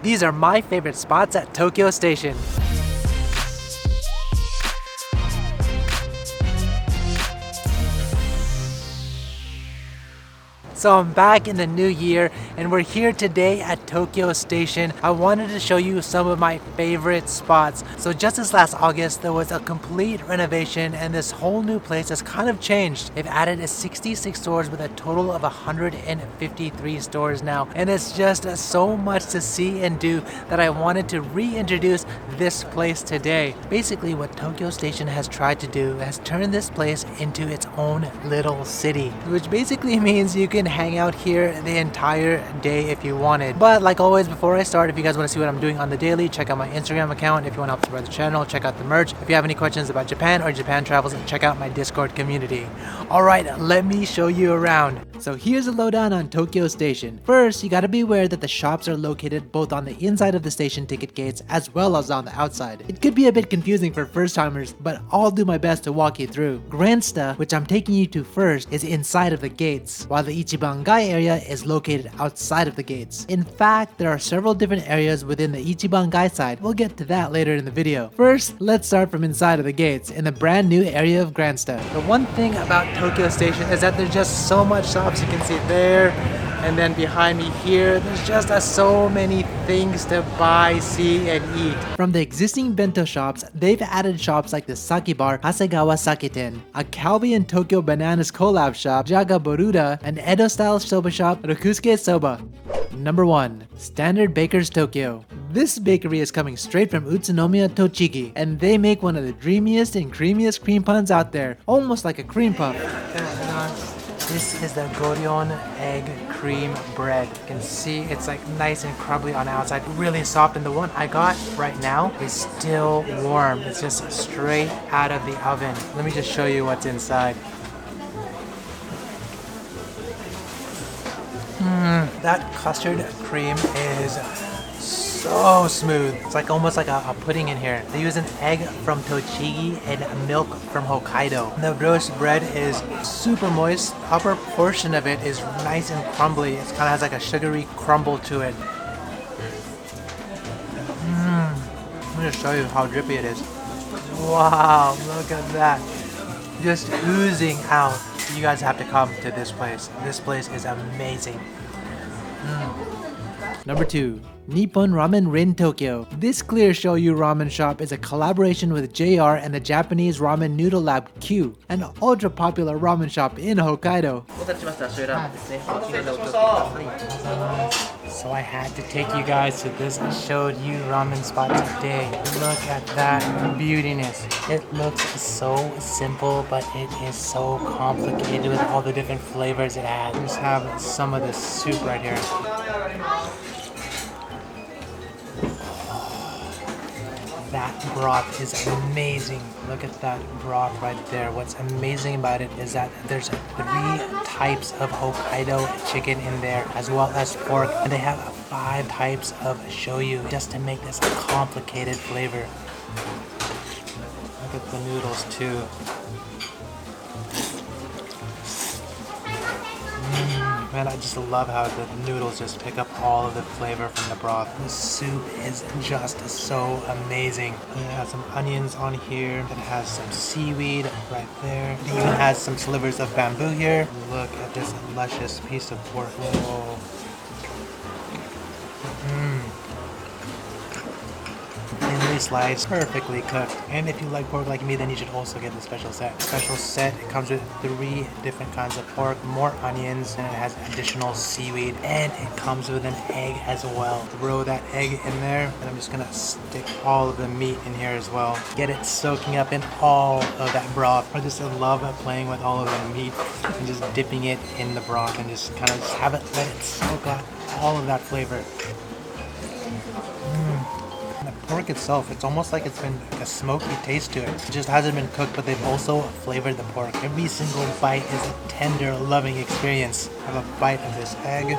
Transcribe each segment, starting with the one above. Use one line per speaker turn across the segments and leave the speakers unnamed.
These are my favorite spots at Tokyo Station. So I'm back in the new year and we're here today at Tokyo Station. I wanted to show you some of my favorite spots. So just this last August, there was a complete renovation and this whole new place has kind of changed. They've added 66 stores with a total of 153 stores now. And it's just so much to see and do that I wanted to reintroduce this place today. Basically what Tokyo Station has tried to do has turn this place into its own little city, which basically means you can hang out here the entire day if you wanted. But like always, before I start, if you guys want to see what I'm doing on the daily, check out my Instagram account. If you want to help support the channel, check out the merch. If you have any questions about Japan or Japan travels, check out my Discord community. Alright, let me show you around. So here's a lowdown on Tokyo Station. First, you gotta be aware that the shops are located both on the inside of the station ticket gates as well as on the outside. It could be a bit confusing for first timers, but I'll do my best to walk you through. Gransta, which I'm taking you to first, is inside of the gates, while the Ichibangai area is located outside of the gates. In fact, there are several different areas within the Ichibangai side. We'll get to that later in the video. First, let's start from inside of the gates in the brand new area of Gransta. The one thing about Tokyo Station is that there's just so much shops. You can see there, and then behind me here, there's just so many things to buy, see, and eat. From the existing bento shops, they've added shops like the Sake Bar, Hasegawa Saketen, a Calbee and Tokyo Bananas collab shop, Jaga Boruda, an Edo-style soba shop, Rokusuke Soba. Number 1. Standard Bakers Tokyo. This bakery is coming straight from Utsunomiya, Tochigi, and they make one of the dreamiest and creamiest cream puns out there, almost like a cream puff. This is the Goryon egg cream bread. You can see it's like nice and crumbly on the outside, really soft, and the one I got right now is still warm. It's just straight out of the oven. Let me just show you what's inside. That custard cream is so smooth. It's like almost like a pudding in here. They use an egg from Tochigi and milk from Hokkaido. The roast bread is super moist. The upper portion of it is nice and crumbly. It kind of has like a sugary crumble to it. Let me just show you how drippy it is. Wow, look at that. Just oozing out. You guys have to come to this place. This place is amazing. Number 2. Nippon Ramen Rin Tokyo. This clear shoyu ramen shop is a collaboration with JR and the Japanese ramen noodle lab Q, an ultra popular ramen shop in Hokkaido. So I had to take you guys to this shoyu ramen spot today. Look at that beautiness. It looks so simple, but it is so complicated with all the different flavors it has. Just have some of the soup right here. That broth is amazing. Look at that broth right there. What's amazing about it is that there's 3 types of Hokkaido chicken in there, as well as pork, and they have 5 types of shoyu just to make this a complicated flavor. Look at the noodles too. Man, I just love how the noodles just pick up all of the flavor from the broth. The soup is just so amazing. It has some onions on here. It has some seaweed right there. It even has some slivers of bamboo here. Look at this luscious piece of pork. Whoa. Thinly sliced, perfectly cooked. And if you like pork like me, then you should also get the special set. Special set, it comes with 3 different kinds of pork, more onions, and it has additional seaweed, and it comes with an egg as well. Throw that egg in there, and I'm just gonna stick all of the meat in here as well. Get it soaking up in all of that broth. I just love playing with all of the meat and just dipping it in the broth and just kind of just have it, let it soak up all of that flavor. The pork itself, it's almost like it's been like a smoky taste to it. It just hasn't been cooked, but they've also flavored the pork. Every single bite is a tender, loving experience. Have a bite of this egg.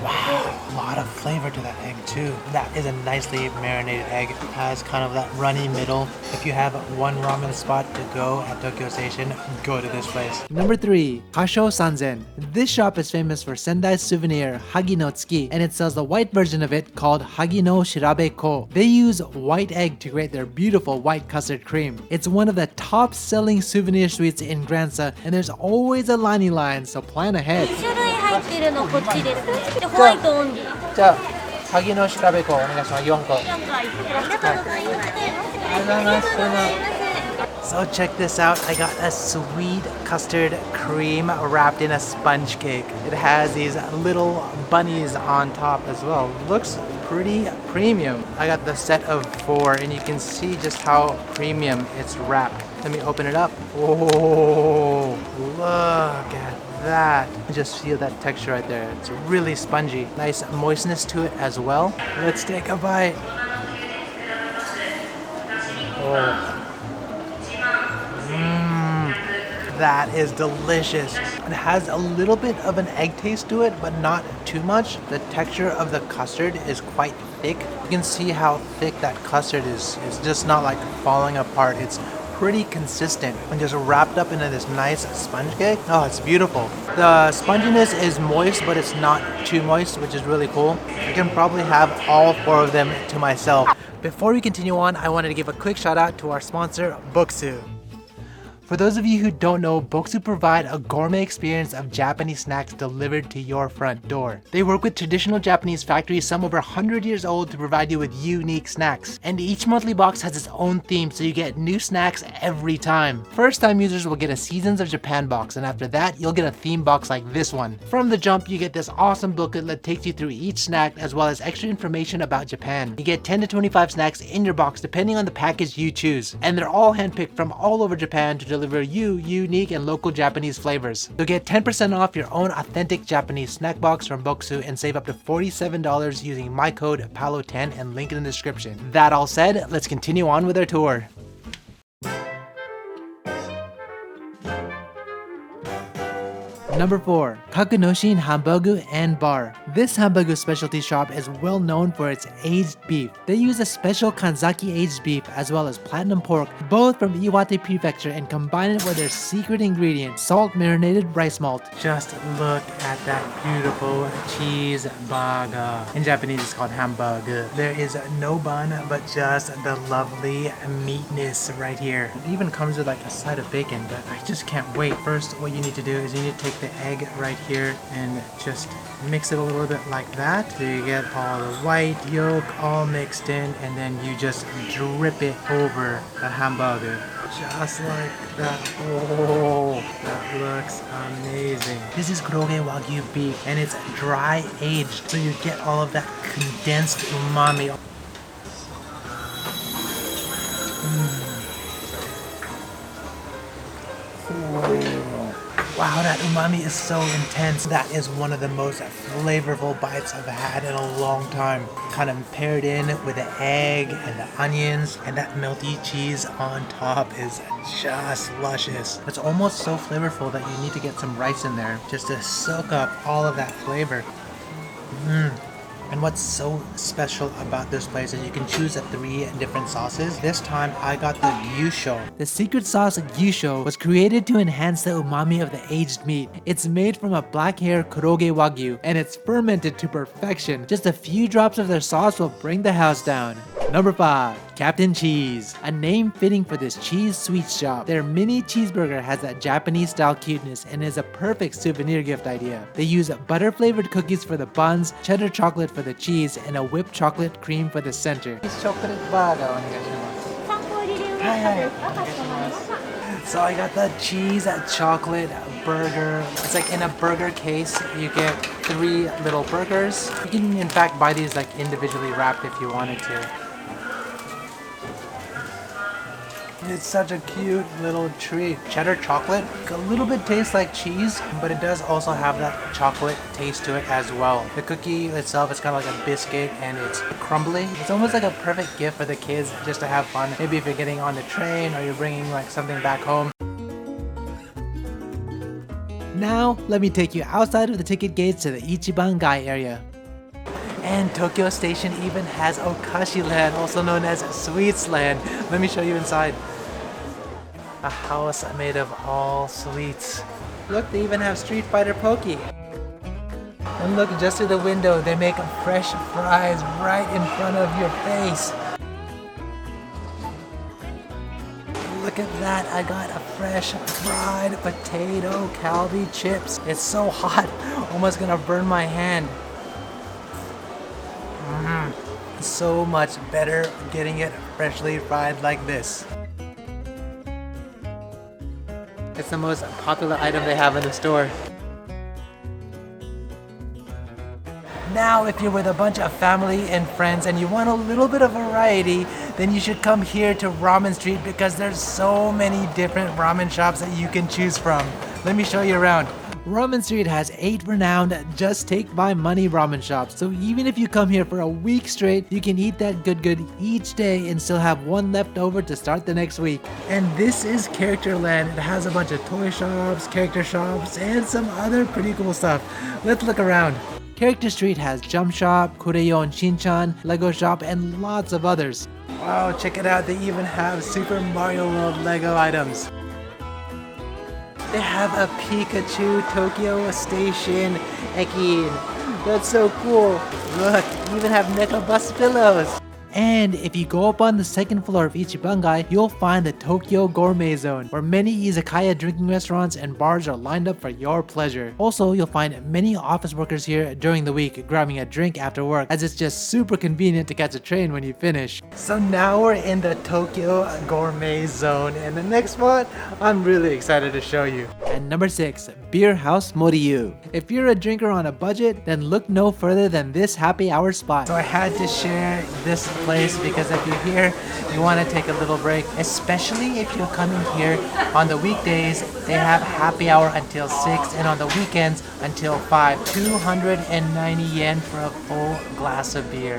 Wow, a lot of flavor to that egg too. That is a nicely marinated egg. It has kind of that runny middle. If you have one ramen spot to go at Tokyo Station, go to this place. Number 3, Kasho Sanzen. This shop is famous for Sendai's souvenir Hagi no Tsuki, and it sells the white version of it called Hagi no Shirabe Ko. They use white egg to create their beautiful white custard cream. It's one of the top selling souvenir sweets in Gransta, and there's always a line so plan ahead.
種類入ってるのこっちです。でホワイトオンリー。
じゃあ、萩の調べ粉お願いします。4個。
4個入ってる。ありがとうございます。ありがとうございます。
So check this out, I got a sweet custard cream wrapped in a sponge cake. It has these little bunnies on top as well. Looks pretty premium. I got the set of 4 and you can see just how premium it's wrapped. Let me open it up. Oh, look at that. Just feel that texture right there. It's really spongy. Nice moistness to it as well. Let's take a bite. Oh. That is delicious. It has a little bit of an egg taste to it, but not too much. The texture of the custard is quite thick. You can see how thick that custard is. It's just not like falling apart. It's pretty consistent and just wrapped up into this nice sponge cake. Oh, it's beautiful. The sponginess is moist, but it's not too moist, which is really cool. I can probably have all 4 of them to myself. Before we continue on, I wanted to give a quick shout out to our sponsor, Boksu. For those of you who don't know, Boksu provide a gourmet experience of Japanese snacks delivered to your front door. They work with traditional Japanese factories, some over 100 years old, to provide you with unique snacks. And each monthly box has its own theme, so you get new snacks every time. First time users will get a Seasons of Japan box, and after that, you'll get a theme box like this one. From the jump, you get this awesome booklet that takes you through each snack, as well as extra information about Japan. You get 10 to 25 snacks in your box, depending on the package you choose. And they're all handpicked from all over Japan to deliver you unique and local Japanese flavors. So get 10% off your own authentic Japanese snack box from Boksu and save up to $47 using my code Paolo10 and link in the description. That all said, let's continue on with our tour. Number 4, Kakunoshin Hamba-gu Bar. This Hamba-gu specialty shop is well known for its aged beef. They use a special Kanzaki aged beef as well as platinum pork, both from Iwate Prefecture, and combine it with their secret ingredient, salt marinated rice malt. Just look at that beautiful cheese burger. In Japanese it's called Hamba-gu. There is no bun, but just the lovely meatness right here. It even comes with like a side of bacon, but I just can't wait. First, what you need to do is you need to take the egg right here and just mix it a little bit like that. So you get all the white yolk all mixed in, and then you just drip it over the hamburger. Just like that. Oh, that looks amazing. This is Kuroge Wagyu beef, and it's dry aged, so you get all of that condensed umami. Wow, that umami is so intense. That is one of the most flavorful bites I've had in a long time. Kind of paired in with the egg and the onions, and that melty cheese on top is just luscious. It's almost so flavorful that you need to get some rice in there just to soak up all of that flavor. And what's so special about this place is you can choose the 3 different sauces. This time I got the gyusho. The secret sauce gyusho was created to enhance the umami of the aged meat. It's made from a black hair Kuroge Wagyu, and it's fermented to perfection. Just a few drops of their sauce will bring the house down. Number 5, Captain Cheese. A name fitting for this cheese sweet shop. Their mini cheeseburger has that Japanese style cuteness and is a perfect souvenir gift idea. They use butter flavored cookies for the buns, cheddar chocolate for the cheese, and a whipped chocolate cream for the center. Chocolate burger. So I got the cheese chocolate burger. It's like in a burger case, you get 3 little burgers. You can in fact buy these like individually wrapped if you wanted to. It's such a cute little treat. Cheddar chocolate, a little bit tastes like cheese, but it does also have that chocolate taste to it as well. The cookie itself is kind of like a biscuit, and it's crumbly. It's almost like a perfect gift for the kids just to have fun. Maybe if you're getting on the train or you're bringing like something back home. Now, let me take you outside of the ticket gates to the Ichibangai area. And Tokyo Station even has Okashi Land, also known as Sweets Land. Let me show you inside. A house made of all sweets. Look, they even have Street Fighter Poke. And look, just through the window, they make fresh fries right in front of your face. Look at that, I got a fresh fried potato Calbee chips. It's so hot, almost gonna burn my hand. So much better getting it freshly fried like this. It's the most popular item they have in the store. Now, if you're with a bunch of family and friends and you want a little bit of variety, then you should come here to Ramen Street because there's so many different ramen shops that you can choose from. Let me show you around. Ramen Street has 8 renowned Just Take My Money ramen shops, so even if you come here for a week straight, you can eat that good each day and still have one left over to start the next week. And this is Character Land. It has a bunch of toy shops, character shops, and some other pretty cool stuff. Let's look around. Character Street has Jump Shop, Kureyon Shinchan, Lego Shop, and lots of others. Wow, check it out, they even have Super Mario World Lego items. They have a Pikachu Tokyo Station Ekin. That's so cool. Look, you even have Neko bus pillows. And if you go up on the second floor of Ichibangai, you'll find the Tokyo Gourmet Zone, where many izakaya drinking restaurants and bars are lined up for your pleasure. Also, you'll find many office workers here during the week grabbing a drink after work, as it's just super convenient to catch a train when you finish. So now we're in the Tokyo Gourmet Zone, and the next spot I'm really excited to show you. And number 6, Beer House Moriu. If you're a drinker on a budget, then look no further than this happy hour spot. So I had to share this place because if you're here, you want to take a little break, especially if you're coming here on the weekdays. They have happy hour until 6 and on the weekends until 5. 290 yen for a full glass of beer.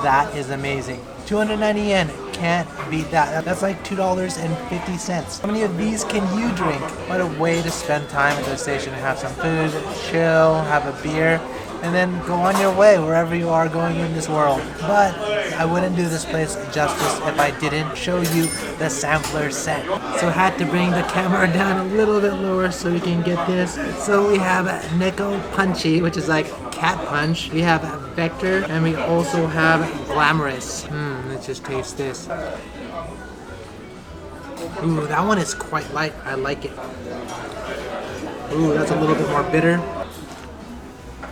That is amazing. 290 yen, can't beat that. That's like $2.50. How many of these can you drink? What a way to spend time at the station. Have some food, chill, have a beer, and then go on your way wherever you are going in this world. But I wouldn't do this place justice if I didn't show you the sampler set. So I had to bring the camera down a little bit lower so we can get this. So we have Neko Punchy, which is like cat punch. We have Vector, and we also have Glamorous. Let's just taste this. Ooh, that one is quite light. I like it. Ooh, that's a little bit more bitter.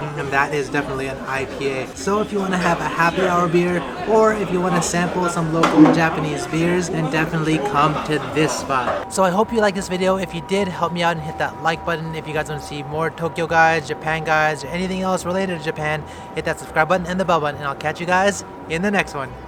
And that is definitely an IPA. So if you want to have a happy hour beer, or if you want to sample some local Japanese beers, then definitely come to this spot. So I hope you liked this video. If you did, help me out and hit that like button. If you guys want to see more Tokyo guides, Japan guides, or anything else related to Japan, hit that subscribe button and the bell button, and I'll catch you guys in the next one.